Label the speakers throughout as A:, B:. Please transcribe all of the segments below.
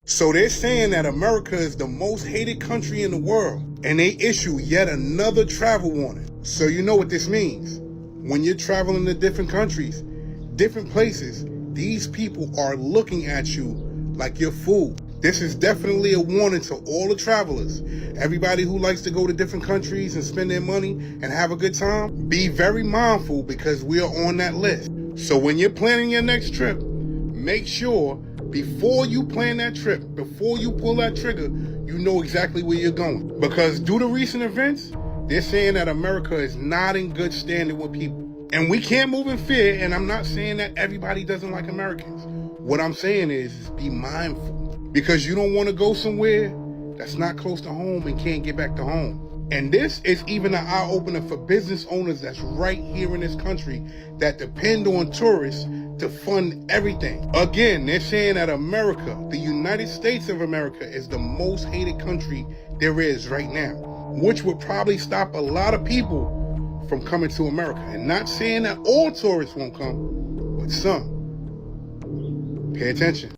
A: So they're saying that America is the most hated country in the world, and they issue yet another travel warning. So you know what this means. When you're traveling to different countries, different places, these people are looking at you like you're food. This is definitely a warning to all the travelers. Everybody who likes to go to different countries and spend their money and have a good time, be very mindful because we are on that list. So when you're planning your next trip, make sure before you plan that trip, before you pull that trigger, you know exactly where you're going. Because due to recent events, they're saying that America is not in good standing with people. And we can't move in fear, and I'm not saying that everybody doesn't like Americans. What I'm saying is be mindful. Because you don't want to go somewhere that's not close to home and can't get back to home. And this is even an eye-opener for business owners that's right here in this country that depend on tourists to fund everything. Again, they're saying that America, the United States of America, is the most hated country there is right now, which would probably stop a lot of people from coming to America. And not saying that all tourists won't come, but some. Pay attention.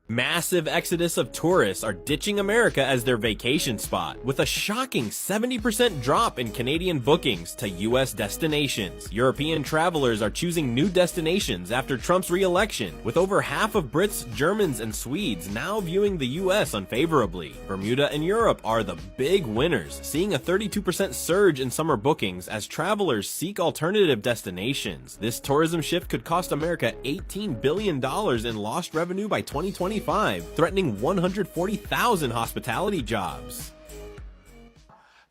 B: Massive exodus of tourists are ditching America as their vacation spot, with a shocking 70% drop in Canadian bookings to US destinations. European travelers are choosing new destinations after Trump's re-election, with over half of Brits, Germans, and Swedes now viewing the US unfavorably. Bermuda and Europe are the big winners, seeing a 32% surge in summer bookings as travelers seek alternative destinations. This tourism shift could cost America $18 billion in lost revenue by 2025. Threatening 140,000 hospitality jobs.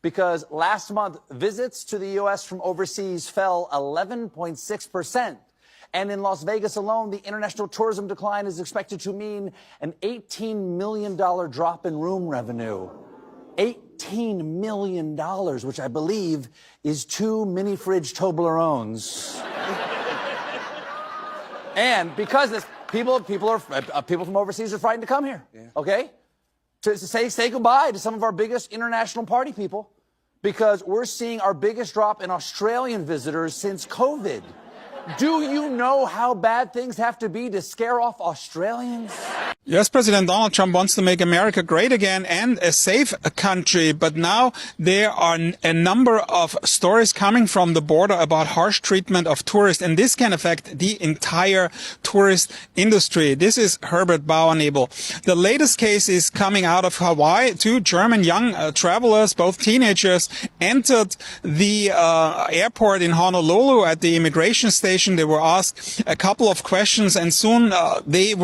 C: Because last month, visits to the U.S. from overseas fell 11.6%. And in Las Vegas alone, the international tourism decline is expected to mean an $18 million drop in room revenue. $18 million, which I believe is 2 mini fridge Toblerones. And because this, people from overseas are frightened to come here. Yeah. Okay, to say goodbye to some of our biggest international party people, because we're seeing our biggest drop in Australian visitors since COVID. Do you know how bad things have to be to scare off Australians?
D: Yes, President Donald Trump wants to make America great again and a safe country. But now there are a number of stories coming from the border about harsh treatment of tourists, and this can affect the entire tourist industry. This is Herbert Bauernebel. The latest case is coming out of Hawaii. 2 German young travelers, both teenagers, entered the airport in Honolulu at the immigration station. They were asked a couple of questions, and soon they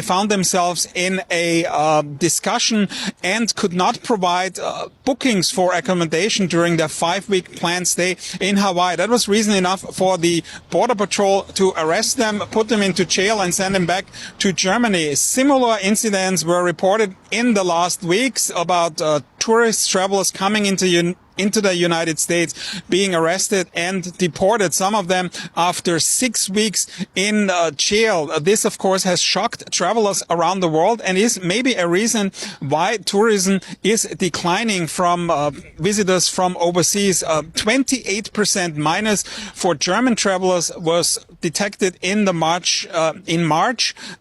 D: found themselves in a discussion and could not provide bookings for accommodation during their 5-week planned stay in Hawaii. That was reason enough for the Border Patrol to arrest them, put them into jail, and send them back to Germany. Similar incidents were reported in the last weeks about tourist travelers coming into the United States, being arrested and deported, some of them after 6 weeks in jail. This, of course, has shocked travelers around the world and is maybe a reason why tourism is declining from visitors from overseas. 28% minus for German travelers was detected in March.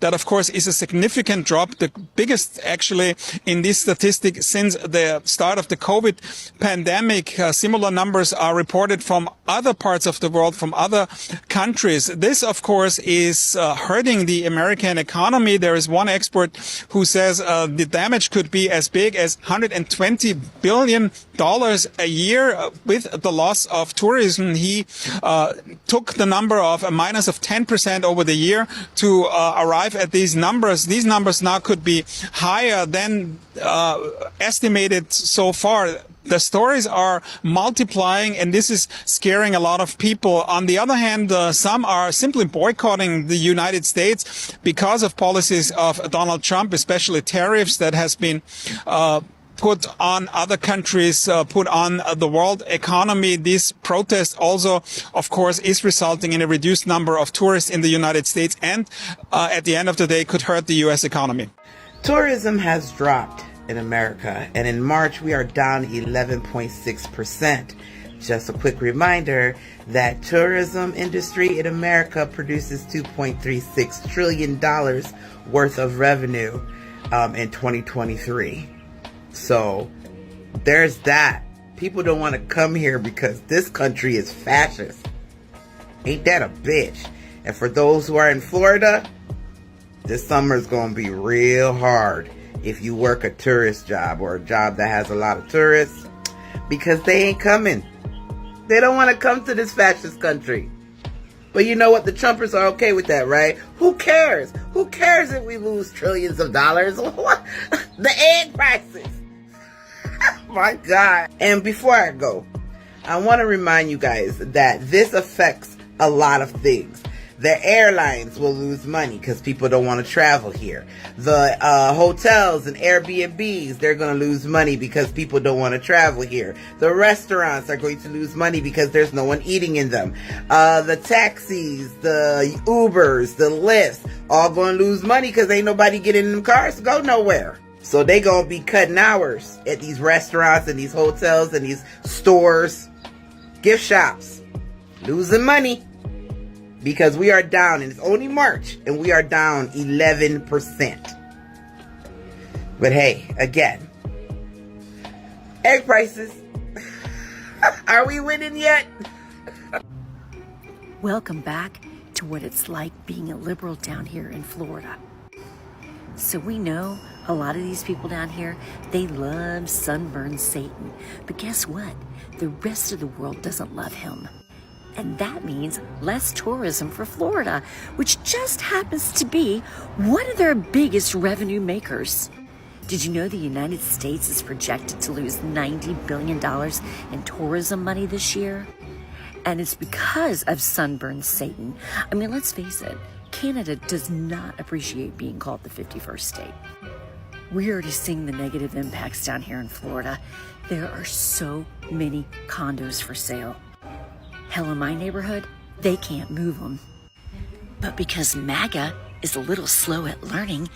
D: That, of course, is a significant drop, the biggest actually in this statistic since the start of the COVID pandemic. Similar numbers are reported from other parts of the world, from other countries. This, of course, is hurting the American economy. There is one expert who says the damage could be as big as $120 billion a year with the loss of tourism. He took the number of a minus of 10% over the year to arrive at these numbers. These numbers now could be higher than estimated so far. The stories are multiplying, and this is scaring a lot of people. On the other hand, some are simply boycotting the United States because of policies of Donald Trump, especially tariffs that has been put on other countries, put on the world economy. This protest also, of course, is resulting in a reduced number of tourists in the United States, and at the end of the day could hurt the U.S. economy.
E: Tourism has dropped in America, and in March we are down 11.6%. Just a quick reminder that tourism industry in America produces $2.36 trillion worth of revenue. in 2023. So there's that. People don't want to come here because this country is fascist. Ain't that a bitch? And for those who are in Florida, this summer is going to be real hard if you work a tourist job or a job that has a lot of tourists, because they ain't coming. They don't want to come to this fascist country. But you know what? The Trumpers are okay with that, right? Who cares? Who cares if we lose trillions of dollars? What? The egg prices. My God. And before I go, I want to remind you guys that this affects a lot of things. The airlines will lose money because people don't want to travel here. The hotels and Airbnbs, they're going to lose money because people don't want to travel here. The restaurants are going to lose money because there's no one eating in them. The taxis, the Ubers, the Lyfts, all going to lose money because ain't nobody getting in them cars to go nowhere. So they going to be cutting hours at these restaurants and these hotels and these stores, gift shops, losing money. Because we are down, and it's only March, and we are down 11%. But hey, again, egg prices. Are we winning yet?
F: Welcome back to what it's like being a liberal down here in Florida. So we know a lot of these people down here, they love sunburned Satan. But guess what? The rest of the world doesn't love him. And that means less tourism for Florida, which just happens to be one of their biggest revenue makers. Did you know the United States is projected to lose $90 billion in tourism money this year? And it's because of sunburned Satan. I mean, let's face it, Canada does not appreciate being called the 51st state. We're already seeing the negative impacts down here in Florida. There are so many condos for sale. Hell, in my neighborhood, they can't move them. But because MAGA is a little slow at learning,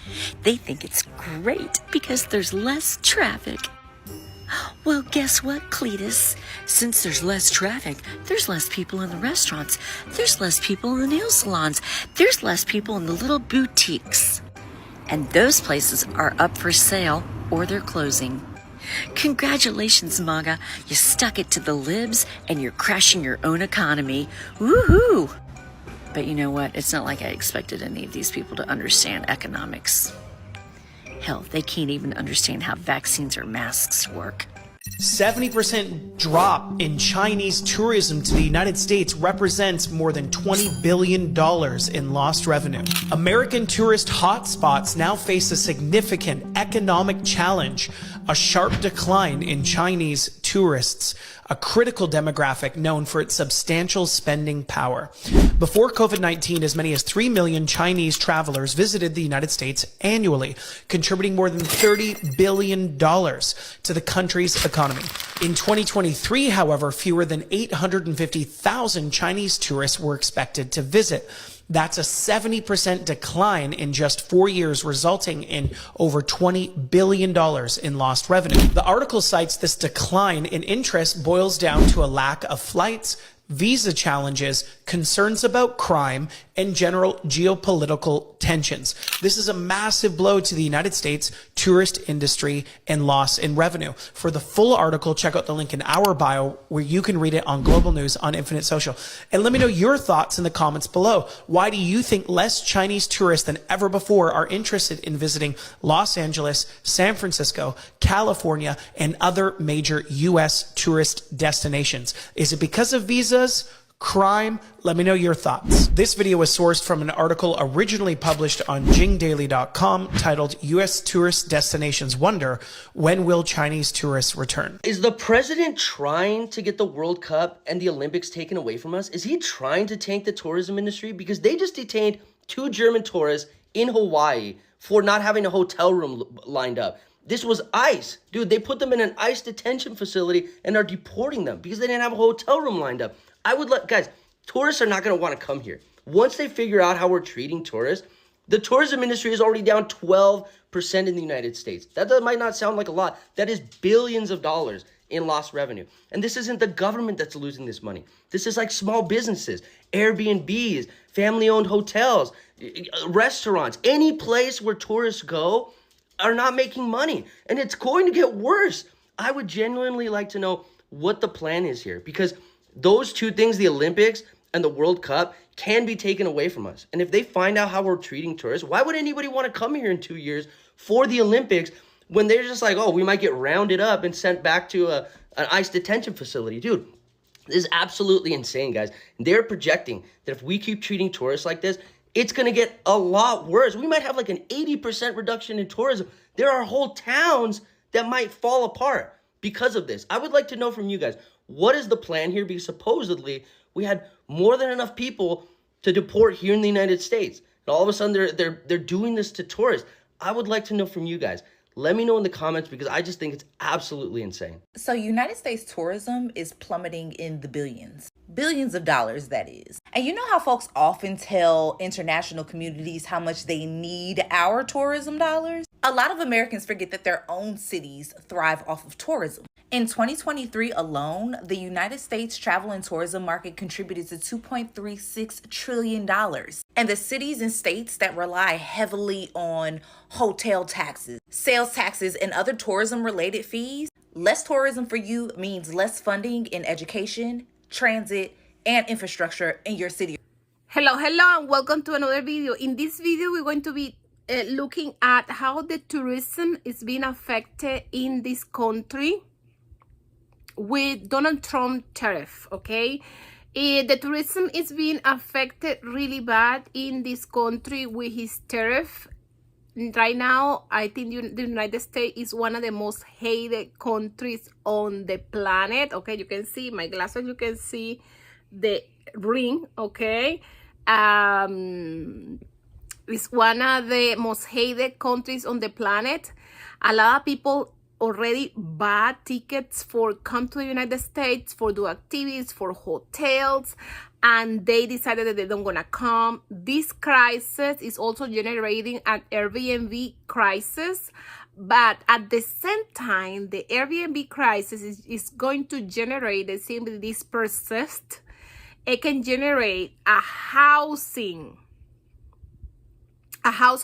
F: they think it's great because there's less traffic. Well, guess what, Cletus? Since there's less traffic, there's less people in the restaurants. There's less people in the nail salons. There's less people in the little boutiques. And those places are up for sale or they're closing. Congratulations, MAGA. You stuck it to the libs and you're crashing your own economy. Woohoo! But you know what? It's not like I expected any of these people to understand economics. Hell, they can't even understand how vaccines or masks work.
G: 70% drop in Chinese tourism to the United States represents more than $20 billion in lost revenue. American tourist hotspots now face a significant economic challenge, a sharp decline in Chinese tourists, a critical demographic known for its substantial spending power. Before COVID-19, as many as 3 million Chinese travelers visited the United States annually, contributing more than $30 billion to the country's economy. In 2023, however, fewer than 850,000 Chinese tourists were expected to visit. That's a 70% decline in just 4 years, resulting in over $20 billion in lost revenue. The article cites this decline in interest boils down to a lack of flights, visa challenges, concerns about crime, and general geopolitical tensions. This is a massive blow to the United States tourist industry and loss in revenue. For the full article, check out the link in our bio where you can read it on Global News on Infinite Social. And let me know your thoughts in the comments below. Why do you think less Chinese tourists than ever before are interested in visiting Los Angeles, San Francisco, California, and other major U.S. tourist destinations? Is it because of visas? Crime? Let me know your thoughts. This video was sourced from an article originally published on jingdaily.com titled U.S. Tourist Destinations Wonder, When Will Chinese Tourists Return?
H: Is the president trying to get the World Cup and the Olympics taken away from us? Is he trying to tank the tourism industry? Because they just detained 2 German tourists in Hawaii for not having a hotel room lined up. This was ICE. Dude, they put them in an ICE detention facility and are deporting them because they didn't have a hotel room lined up. Guys, tourists are not going to want to come here. Once they figure out how we're treating tourists, the tourism industry is already down 12% in the United States. That might not sound like a lot. That is billions of dollars in lost revenue. And this isn't the government that's losing this money. This is like small businesses, Airbnbs, family-owned hotels, restaurants, any place where tourists go. are not making money, and it's going to get worse. I would genuinely like to know what the plan is here, because those two things, the Olympics and the World Cup, can be taken away from us. And if they find out how we're treating tourists, why would anybody want to come here in 2 years for the Olympics when they're just like, oh, we might get rounded up and sent back to an ICE detention facility? Dude, this is absolutely insane, guys. They're projecting that if we keep treating tourists like this, it's going to get a lot worse. We might have like an 80% reduction in tourism. There are whole towns that might fall apart because of this. I would like to know from you guys, what is the plan here? Because supposedly we had more than enough people to deport here in the United States. And all of a sudden they're doing this to tourists. I would like to know from you guys. Let me know in the comments, because I just think it's absolutely insane.
I: So United States tourism is plummeting in the billions. Billions of dollars, that is. And you know how folks often tell international communities how much they need our tourism dollars? A lot of Americans forget that their own cities thrive off of tourism. In 2023 alone, the United States travel and tourism market contributed to $2.36 trillion. And the cities and states that rely heavily on hotel taxes, sales taxes, and other tourism-related fees, less tourism for you means less funding in education, transit, and infrastructure in your city.
J: Hello, and welcome to another video. In this video, we're going to be looking at how the tourism is being affected in this country with Donald Trump tariff, okay? The tourism is being affected really bad in this country with his tariff. Right now, I think the United States is one of the most hated countries on the planet, okay? You can see my glasses, you can see the ring, okay? It's one of the most hated countries on the planet. A lot of people already bought tickets for come to the United States, for do activities, for hotels, and they decided that they don't gonna come. This crisis is also generating an Airbnb crisis, but at the same time, the Airbnb crisis is going to generate, the same with this persist, it can generate a house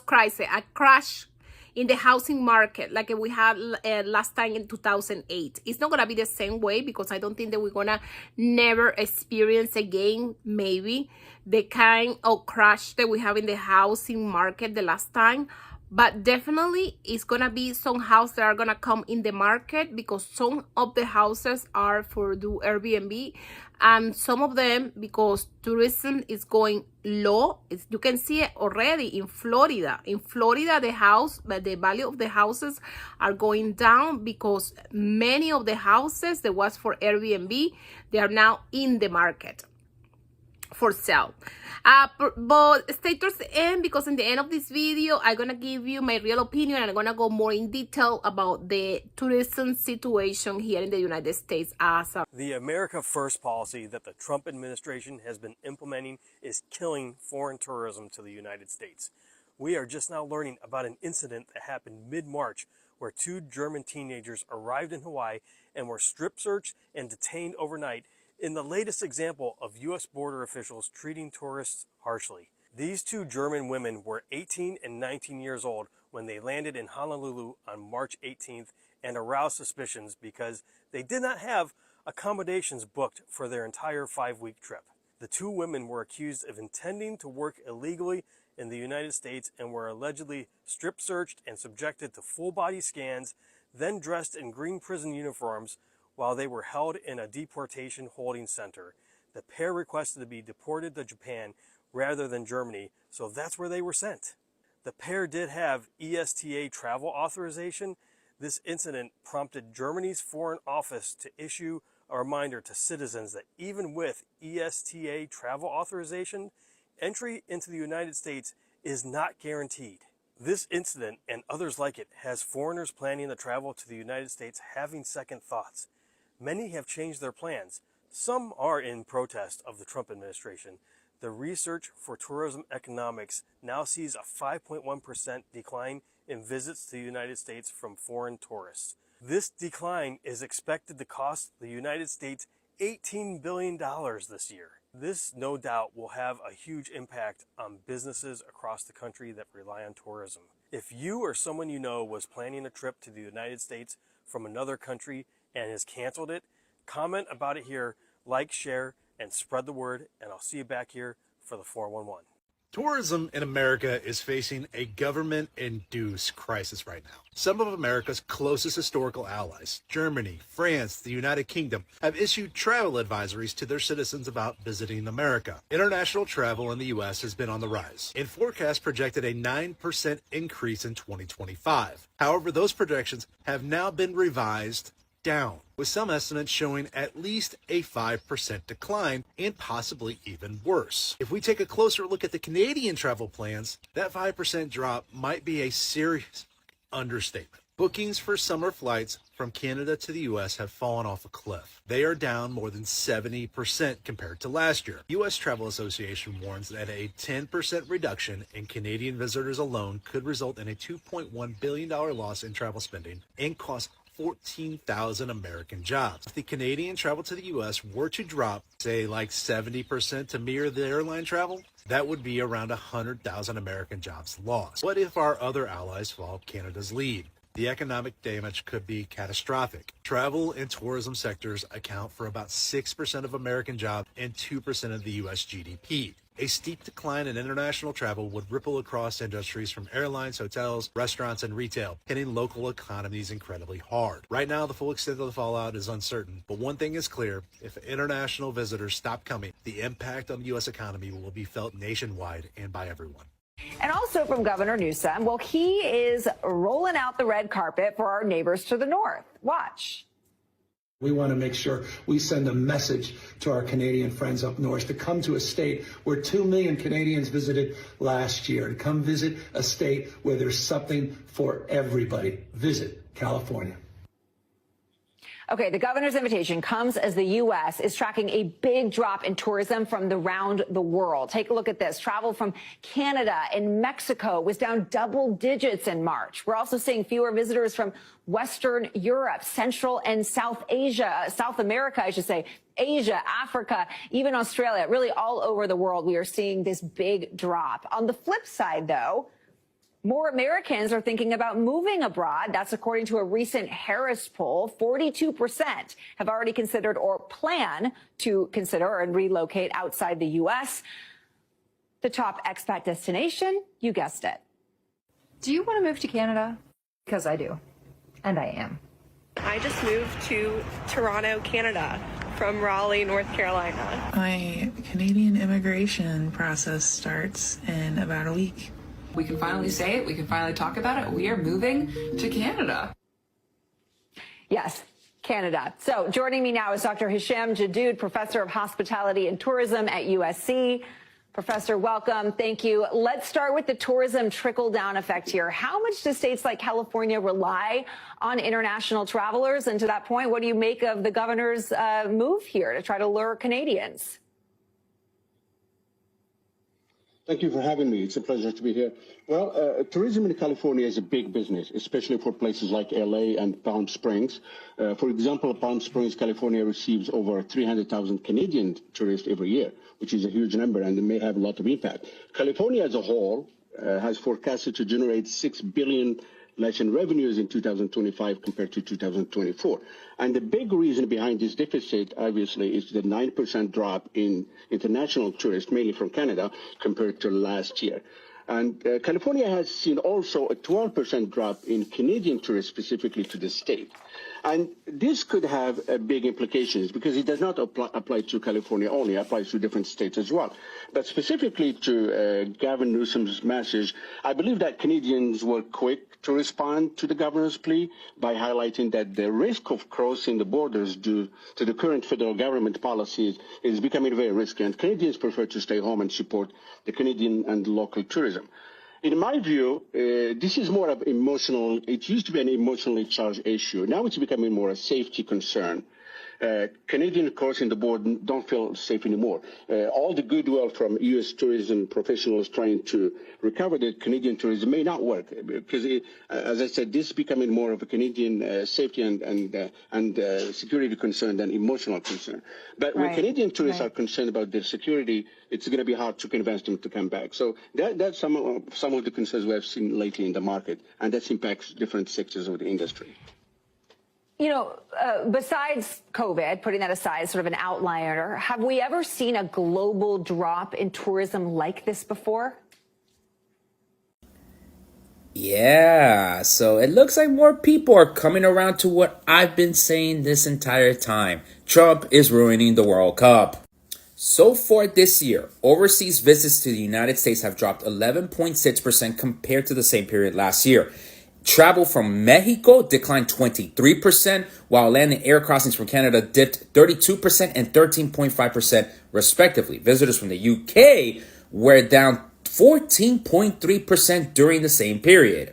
J: crisis, a crash in the housing market like we had last time in 2008. It's not gonna be the same way, because I don't think that we're gonna never experience again maybe the kind of crash that we have in the housing market the last time. But definitely it's gonna be some houses that are gonna come in the market, because some of the houses are for do Airbnb, and some of them because tourism is going low. You can see it already in Florida. In Florida, the value of the houses are going down, because many of the houses that was for Airbnb, they are now in the market for sale. But stay towards the end, because in the end of this video I'm gonna give you my real opinion, and I'm gonna go more in detail about the tourism situation here in the United States.
B: The America First policy that the Trump administration has been implementing is killing foreign tourism to the United States. We are just now learning about an incident that happened mid-March where 2 German teenagers arrived in Hawaii and were strip searched and detained overnight, in the latest example of U.S. border officials treating tourists harshly. These 2 German women were 18 and 19 years old when they landed in Honolulu on March 18th and aroused suspicions because they did not have accommodations booked for their entire 5-week trip. The 2 women were accused of intending to work illegally in the United States and were allegedly strip searched and subjected to full body scans, then dressed in green prison uniforms while they were held in a deportation holding center. The pair requested to be deported to Japan rather than Germany, so that's where they were sent. The pair did have ESTA travel authorization. This incident prompted Germany's Foreign Office to issue a reminder to citizens that even with ESTA travel authorization, entry into the United States is not guaranteed. This incident and others like it has foreigners planning to travel to the United States having second thoughts. Many have changed their plans. Some are in protest of the Trump administration. The Research for Tourism Economics now sees a 5.1% decline in visits to the United States from foreign tourists. This decline is expected to cost the United States $18 billion this year.
K: This, no doubt, will have a huge impact on businesses across the country that rely on tourism. If you or someone you know was planning a trip to the United States from another country and has canceled it, comment about it here, like, share, and spread the word, and I'll see you back here for the 411.
L: Tourism in America is facing a government-induced crisis right now. Some of America's closest historical allies, Germany, France, the United Kingdom, have issued travel advisories to their citizens about visiting America. International travel in the U.S. has been on the rise, and forecasts projected a 9% increase in 2025. However, those projections have now been revised down, with some estimates showing at least a 5% decline and possibly even worse. If we take a closer look at the Canadian travel plans, that 5% drop might be a serious understatement. Bookings for summer flights from Canada to the U.S. have fallen off a cliff. They are down more than 70% compared to last year. U.S. Travel Association warns that a 10% reduction in Canadian visitors alone could result in a $2.1 billion loss in travel spending and cost 14,000 American jobs. If the Canadian travel to the U.S. were to drop, say, like 70% to mirror the airline travel, that would be around 100,000 American jobs lost. What if our other allies follow Canada's lead? The economic damage could be catastrophic. Travel and tourism sectors account for about 6% of American jobs and 2% of the U.S. GDP. A steep decline in international travel would ripple across industries from airlines, hotels, restaurants, and retail, hitting local economies incredibly hard. Right now, the full extent of the fallout is uncertain, but one thing is clear: if international visitors stop coming, the impact on the U.S. economy will be felt nationwide and by everyone.
M: And also from Governor Newsom, well, he is rolling out the red carpet for our neighbors to the north. Watch.
N: We want to make sure we send a message to our Canadian friends up north to come to a state where 2 million Canadians visited last year, to come visit a state where there's something for everybody. Visit California.
M: Okay, the governor's invitation comes as the U.S. is tracking a big drop in tourism from around the world. Take a look at this. Travel from Canada and Mexico was down double digits in March. We're also seeing fewer visitors from Western Europe, Central and South Asia, South America, I should say, Asia, Africa, even Australia, really all over the world. We are seeing this big drop. On the flip side, though, more Americans are thinking about moving abroad. That's according to a recent Harris poll. 42% have already considered or plan to consider and relocate outside the U.S. The top expat destination, you guessed it.
O: Do you want to move to Canada? Because I do. And I am.
P: I just moved to Toronto, Canada, from Raleigh, North Carolina.
Q: My Canadian immigration process starts in about a week.
O: We can finally say it. We can finally talk about it. We are moving to Canada.
M: Yes, Canada. So joining me now is Dr. Hisham Jadud, professor of hospitality and tourism at USC. Professor, welcome. Thank you. Let's start with the tourism trickle-down effect here. How much do states like California rely on international travelers? And to that point, what do you make of the governor's move here to try to lure Canadians?
R: Thank you for having me. It's a pleasure to be here. Well, tourism in California is a big business, especially for places like LA and Palm Springs. For example, Palm Springs, California receives over 300,000 Canadian tourists every year, which is a huge number and it may have a lot of impact. California as a whole has forecasted to generate $6 billion less in revenues in 2025 compared to 2024. And the big reason behind this deficit, obviously, is the 9% drop in international tourists, mainly from Canada, compared to last year. And California has seen also a 12% drop in Canadian tourists specifically to the state. And this could have big implications because it does not apply to California only, it applies to different states as well. But specifically to Gavin Newsom's message, I believe that Canadians were quick to respond to the governor's plea by highlighting that the risk of crossing the borders due to the current federal government policies is becoming very risky, and Canadians prefer to stay home and support the Canadian and local tourism. In my view, this is more of emotional. It used to be an emotionally charged issue. Now it's becoming more a safety concern. Canadian crossing the border don't feel safe anymore. All the goodwill from U.S. tourism professionals trying to recover the Canadian tourism may not work because, as I said, this is becoming more of a Canadian safety and security concern than emotional concern. But when Canadian tourists are concerned about their security, it's going to be hard to convince them to come back. So that's some of the concerns we have seen lately in the market, and that impacts different sectors of the industry.
M: You know, besides COVID, putting that aside, sort of an outlier, have we ever seen a global drop in tourism like this before?
S: Yeah, so it looks like more people are coming around to what I've been saying this entire time. Trump is ruining the World Cup. So far this year, overseas visits to the United States have dropped 11.6% compared to the same period last year. Travel from Mexico declined 23%, while land and air crossings from Canada dipped 32% and 13.5% respectively. Visitors from the UK were down 14.3% during the same period.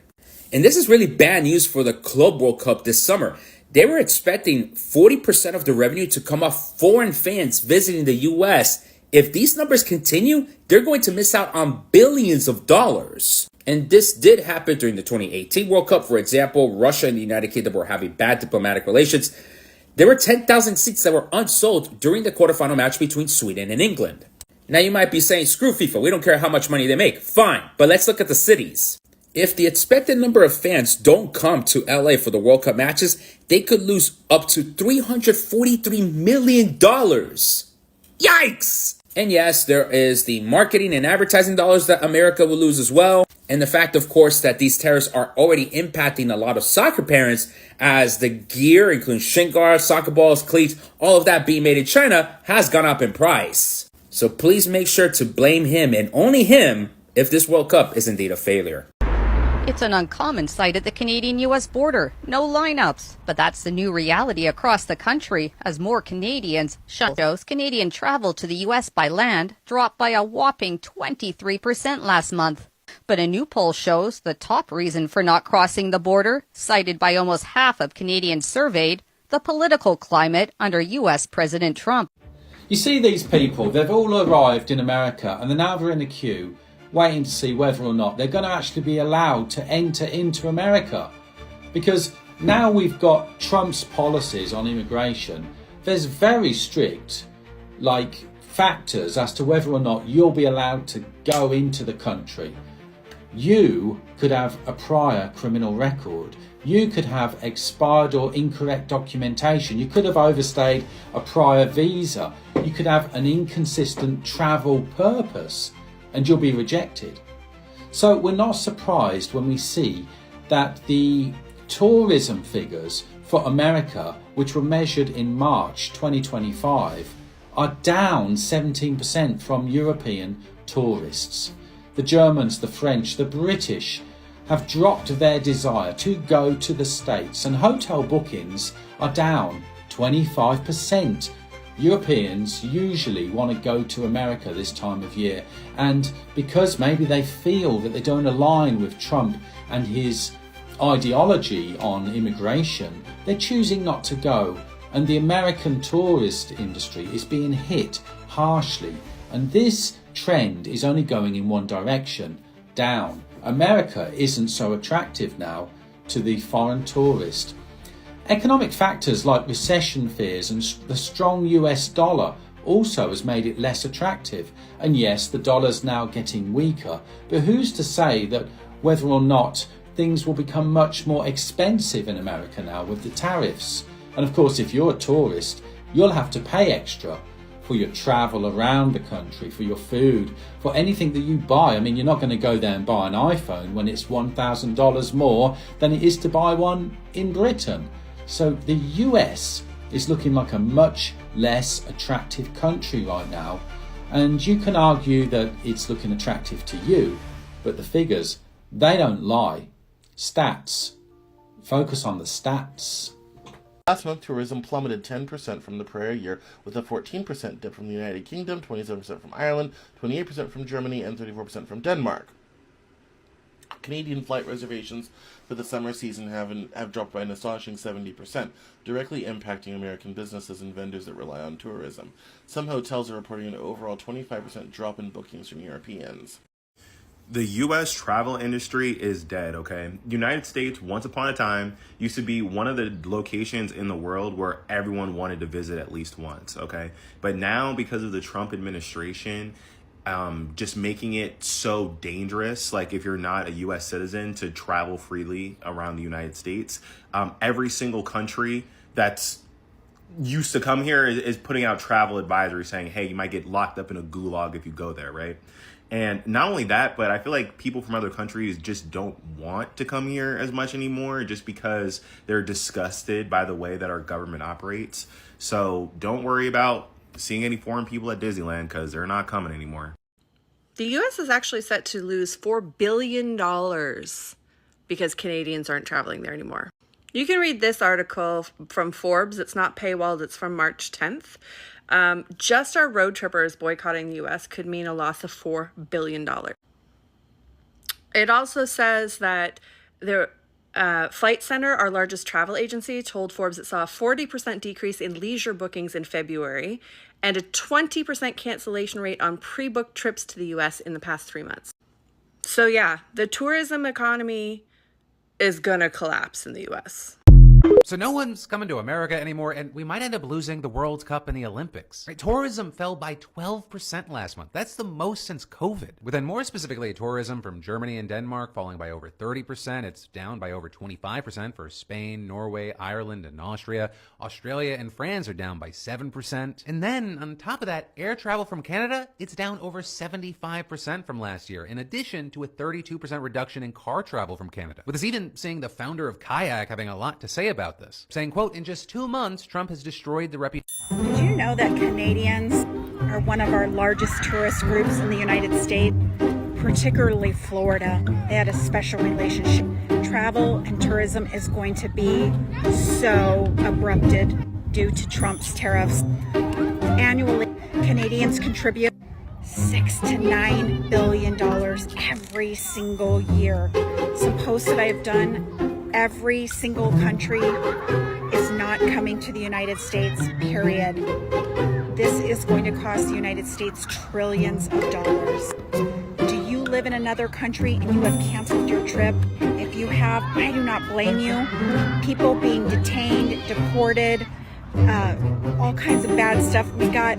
S: And this is really bad news for the Club World Cup this summer. They were expecting 40% of the revenue to come off foreign fans visiting the US. If these numbers continue, they're going to miss out on billions of dollars. And this did happen during the 2018 World Cup. For example, Russia and the United Kingdom were having bad diplomatic relations. There were 10,000 seats that were unsold during the quarterfinal match between Sweden and England. Now you might be saying, screw FIFA, we don't care how much money they make. Fine, but let's look at the cities. If the expected number of fans don't come to LA for the World Cup matches, they could lose up to $343 million. Yikes! And yes, there is the marketing and advertising dollars that America will lose as well. And the fact, of course, that these tariffs are already impacting a lot of soccer parents as the gear, including shin guards, soccer balls, cleats, all of that being made in China has gone up in price. So please make sure to blame him and only him if this World Cup is indeed a failure.
T: It's an uncommon sight at the Canadian-U.S. border. No lineups. But that's the new reality across the country as more Canadians shows Canadian travel to the U.S. by land dropped by a whopping 23% last month. But a new poll shows the top reason for not crossing the border, cited by almost half of Canadians surveyed, the political climate under U.S. President Trump.
U: You see these people, they've all arrived in America and they're now in a queue waiting to see whether or not they're going to actually be allowed to enter into America. Because now we've got Trump's policies on immigration, there's very strict factors as to whether or not you'll be allowed to go into the country. You could have a prior criminal record. You could have expired or incorrect documentation. You could have overstayed a prior visa. You could have an inconsistent travel purpose and you'll be rejected. So we're not surprised when we see that the tourism figures for America, which were measured in March 2025, are down 17% from European tourists. The Germans, the French, the British have dropped their desire to go to the States, and hotel bookings are down 25%. Europeans usually want to go to America this time of year, and because maybe they feel that they don't align with Trump and his ideology on immigration, they're choosing not to go. And the American tourist industry is being hit harshly, and this trend is only going in one direction, down. America isn't so attractive now to the foreign tourist. Economic factors like recession fears and the strong US dollar also has made it less attractive. And yes, the dollar's now getting weaker, but who's to say that whether or not things will become much more expensive in America now with the tariffs? And of course, if you're a tourist, you'll have to pay extra for your travel around the country, for your food, for anything that you buy. I mean, you're not going to go there and buy an iPhone when it's $1,000 more than it is to buy one in Britain. So the US is looking like a much less attractive country right now. And you can argue that it's looking attractive to you, but the figures, they don't lie. Stats. Focus on the stats.
V: Last month, tourism plummeted 10% from the prior year, with a 14% dip from the United Kingdom, 27% from Ireland, 28% from Germany, and 34% from Denmark. Canadian flight reservations for the summer season have dropped by an astonishing 70%, directly impacting American businesses and vendors that rely on tourism. Some hotels are reporting an overall 25% drop in bookings from Europeans.
A: The U.S. travel industry is dead, okay? United States, once upon a time, used to be one of the locations in the world where everyone wanted to visit at least once, okay? But now, because of the Trump administration, just making it so dangerous, like if you're not a U.S. citizen, to travel freely around the United States, every single country that's used to come here is putting out travel advisory saying, hey, you might get locked up in a gulag if you go there, right? And not only that, but I feel like people from other countries just don't want to come here as much anymore just because they're disgusted by the way that our government operates. So don't worry about seeing any foreign people at Disneyland because they're not coming anymore.
P: The U.S. is actually set to lose $4 billion because Canadians aren't traveling there anymore. You can read this article from Forbes. It's not paywalled. It's from March 10th. Just our road trippers boycotting the U.S. could mean a loss of $4 billion. It also says that the Flight Center, our largest travel agency, told Forbes it saw a 40% decrease in leisure bookings in February and a 20% cancellation rate on pre-booked trips to the U.S. in the past 3 months. So yeah, the tourism economy is gonna collapse in the U.S.
C: So no one's coming to America anymore, and we might end up losing the World Cup and the Olympics. Right? Tourism fell by 12% last month. That's the most since COVID. With then more specifically, tourism from Germany and Denmark falling by over 30%. It's down by over 25% for Spain, Norway, Ireland, and Austria. Australia and France are down by 7%. And then, on top of that, air travel from Canada, it's down over 75% from last year, in addition to a 32% reduction in car travel from Canada. With us even seeing the founder of Kayak having a lot to say about this, saying, quote, in just 2 months, Trump has destroyed the reputation.
W: Did you know that Canadians are one of our largest tourist groups in the United States, particularly Florida? They had a special relationship. Travel and tourism is going to be so abrupted due to Trump's tariffs. Annually, Canadians contribute $6 to $9 billion every single year. Some posts that I've done, every single country is not coming to the United States, period. This is going to cost the United States trillions of dollars. Do you live in another country and you have canceled your trip? If you have, I do not blame you. People being detained, deported, all kinds of bad stuff. We got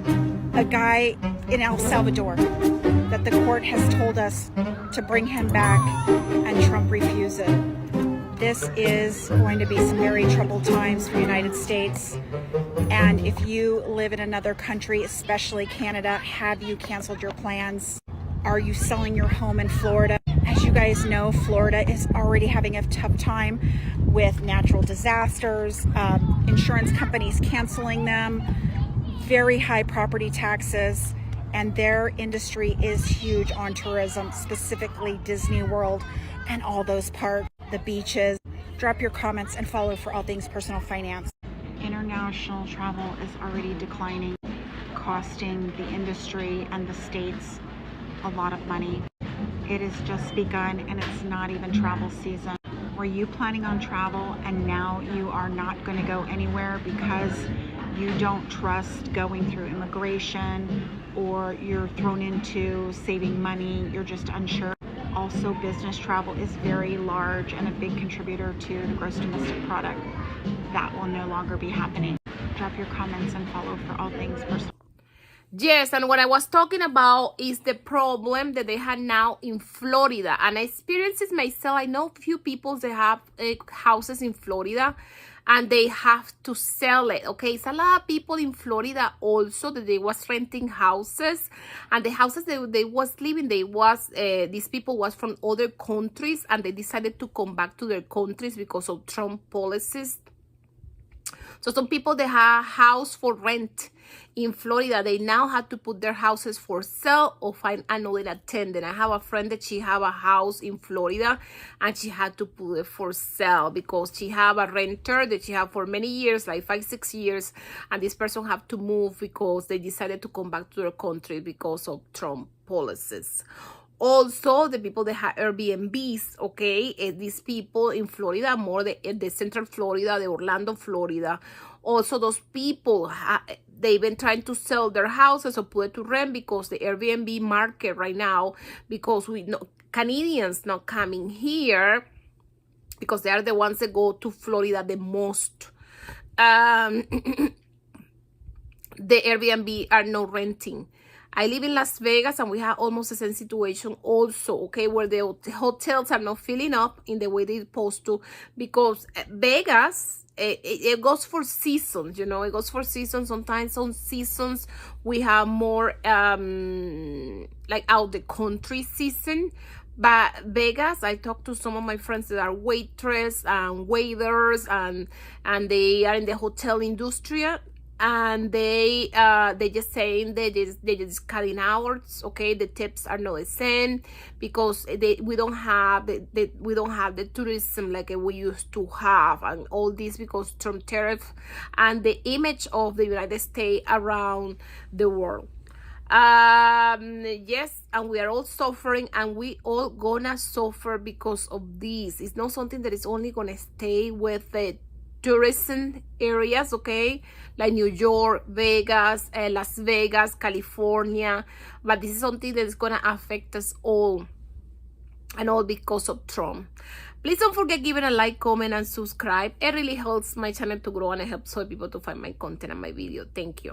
W: a guy in El Salvador that the court has told us to bring him back, and Trump refuses it. This is going to be some very troubled times for the United States. And if you live in another country, especially Canada, have you canceled your plans? Are you selling your home in Florida? As you guys know, Florida is already having a tough time with natural disasters, insurance companies canceling them, very high property taxes, and their industry is huge on tourism, specifically Disney World and all those parks, the beaches. Drop your comments and follow for all things personal finance. International travel is already declining, costing the industry and the states a lot of money. It has just begun and it's not even travel season. Were you planning on travel and now you are not going to go anywhere because you don't trust going through immigration, or you're thrown into saving money, you're just unsure? Also, business travel is very large and a big contributor to the gross domestic product. That will no longer be happening. Drop your comments and follow for all things personal.
J: Yes, and what I was talking about is the problem that they had now in Florida. And I experienced it myself. I know a few people that have houses in Florida and they have to sell it. Okay, it's a lot of people in Florida also that they was renting houses, and the houses that they was living, these people was from other countries, and they decided to come back to their countries because of Trump policies. So some people that have house for rent in Florida, they now have to put their houses for sale or find another attendant. I have a friend that she have a house in Florida and she had to put it for sale because she have a renter that she have for many years, like 5-6 years, and this person have to move because they decided to come back to their country because of Trump policies. Also, the people that have Airbnbs, okay, these people in Florida, more the central Florida, the Orlando, Florida. Also, those people, they've been trying to sell their houses or put it to rent because the Airbnb market right now, because we know Canadians not coming here because they are the ones that go to Florida the most. The Airbnb are not renting. I live in Las Vegas and we have almost the same situation also, okay, where the hotels are not filling up in the way they're supposed to, because Vegas, it goes for seasons, you know, it goes for seasons. Sometimes on seasons we have more like out the country season. But Vegas, I talked to some of my friends that are waitress and waiters and they are in the hotel industry. And they just saying they just cutting hours, okay. The tips are not the same because we don't have the tourism like we used to have, and all this because Trump tariff and the image of the United States around the world. Yes, and we are all suffering, and we all gonna suffer because of this. It's not something that is only gonna stay with the tourism areas, okay, like New York, Vegas, Las Vegas, California, but this is something that is gonna affect us all, and all because of Trump. Please don't forget giving a like, comment, and subscribe. It really helps my channel to grow, and it helps other people to find my content and my video. Thank you.